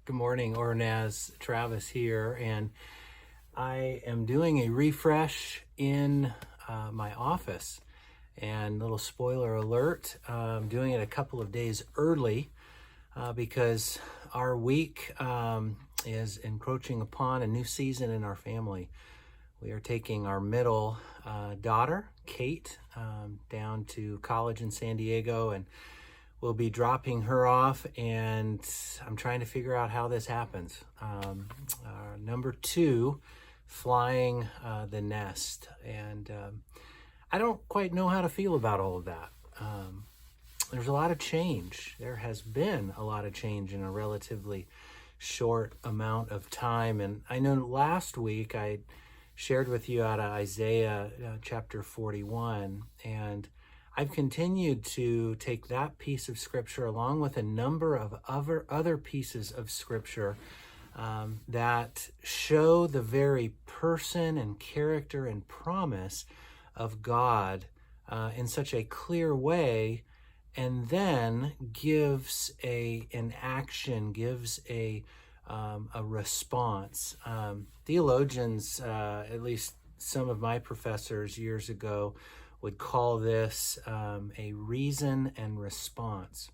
Good morning, OroNaz. Travis here, and I am doing a refresh in my office. And little spoiler alert, I'm doing it a couple of days early because our week is encroaching upon a new season in our family. We are taking our middle daughter, Kate, down to college in San Diego, and we'll be dropping her off, and I'm trying to figure out how this happens. Number two, flying the nest. And I don't quite know how to feel about all of that. There's a lot of change. There has been a lot of change in a relatively short amount of time. And I know last week I shared with you out of Isaiah chapter 41, and I've continued to take that piece of scripture along with a number of other pieces of scripture that show the very person and character and promise of God in such a clear way, and then gives an action, gives a response. Theologians, at least some of my professors years ago, would call this a reason and response.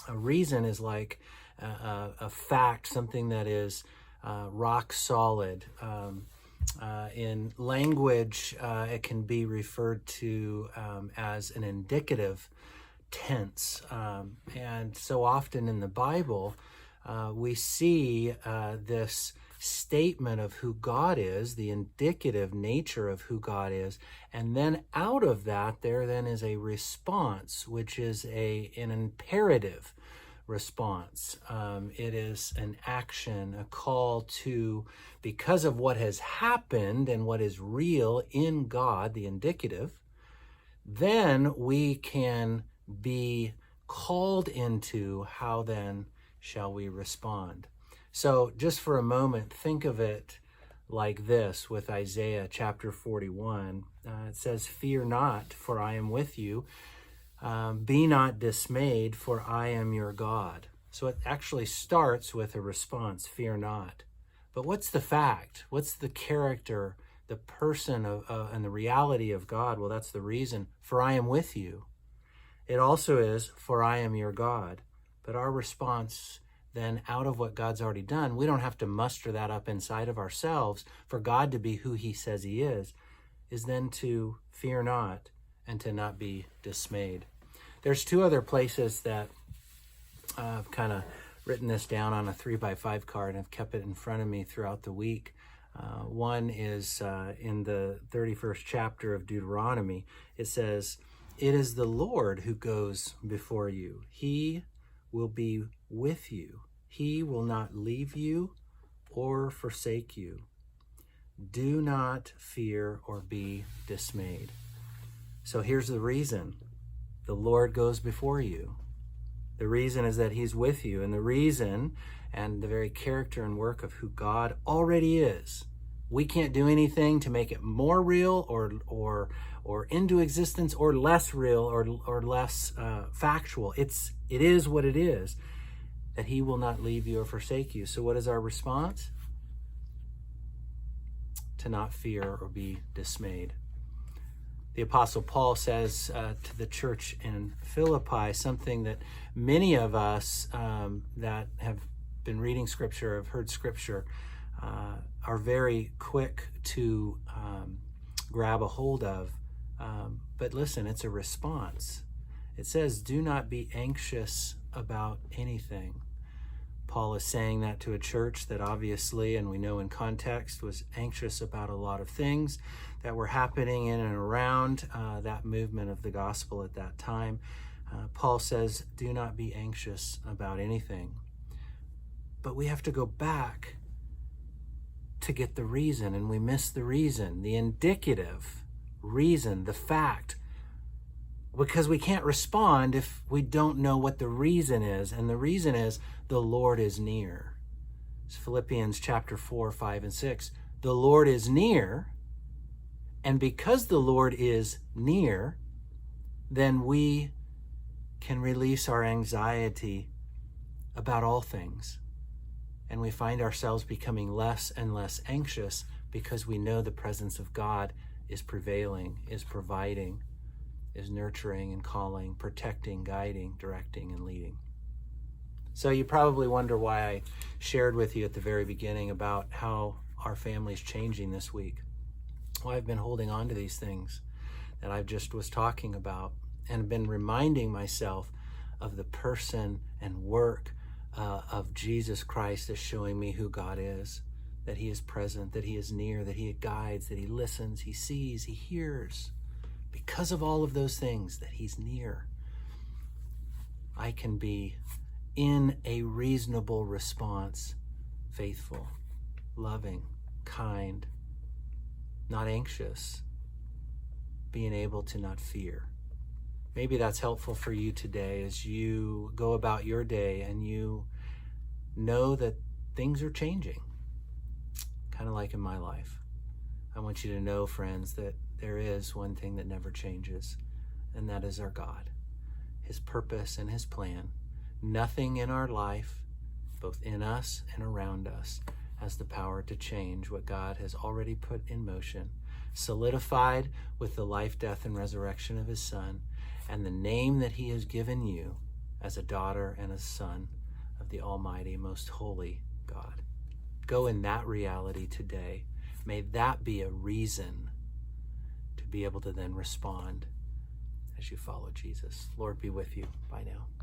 A reason is like a fact, something that is rock solid. In language, it can be referred to as an indicative tense. And so often in the Bible, we see this statement of who God is, the indicative nature of who God is, and then out of that there then is a response, which is an imperative response. It is an action, a call to, because of what has happened and what is real in God, the indicative, then we can be called into how then shall we respond. So just for a moment, think of it like this with Isaiah chapter 41. It says, "Fear not, for I am with you. Be not dismayed, for I am your God." So it actually starts with a response, fear not. But what's the fact? What's the character, the person and the reality of God? Well, that's the reason, for I am with you. It also is, for I am your God. But our response then, out of what God's already done, we don't have to muster that up inside of ourselves for God to be who he says he is then to fear not and to not be dismayed. There's two other places that I've kind of written this down on a 3x5 card and I've kept it in front of me throughout the week. One is in the 31st chapter of Deuteronomy. It says, "It is the Lord who goes before you. He will be with you. He will not leave you or forsake you. Do not fear or be dismayed." So here's the reason. The Lord goes before you. The reason is that he's with you. And the reason and the very character and work of who God already is. We can't do anything to make it more real or into existence or less real or less factual. It is what it is, that he will not leave you or forsake you. So what is our response? To not fear or be dismayed. The Apostle Paul says to the church in Philippi something that many of us that have been reading Scripture, have heard Scripture, are very quick to grab a hold of. But listen, it's a response. It says, "Do not be anxious about anything." Paul is saying that to a church that obviously, and we know in context, was anxious about a lot of things that were happening in and around that movement of the gospel at that time. Paul says, "Do not be anxious about anything." But we have to go back to get the reason, and we miss the reason, the indicative reason, the fact, because we can't respond if we don't know what the reason is. And the reason is the Lord is near. It's Philippians chapter 4, 5, and 6. The Lord is near, and because the Lord is near, then we can release our anxiety about all things. And we find ourselves becoming less and less anxious because we know the presence of God is prevailing, is providing, is nurturing and calling, protecting, guiding, directing, and leading. So you probably wonder why I shared with you at the very beginning about how our family's changing this week. Well, I've been holding on to these things that I just was talking about and been reminding myself of the person and work of Jesus Christ as showing me who God is, that he is present, that he is near, that he guides, that he listens, he sees, he hears. Because of all of those things, that he's near, I can be in a reasonable response, faithful, loving, kind, not anxious, being able to not fear. Maybe that's helpful for you today as you go about your day and you know that things are changing, kind of like in my life. I want you to know, friends, that there is one thing that never changes, and that is our God, his purpose and his plan. Nothing in our life, both in us and around us, has the power to change what God has already put in motion, solidified with the life, death, and resurrection of his Son, and the name that he has given you as a daughter and a son of the Almighty, most holy God. Go in that reality today. May that be a reason to be able to then respond as you follow Jesus. Lord be with you. Bye now.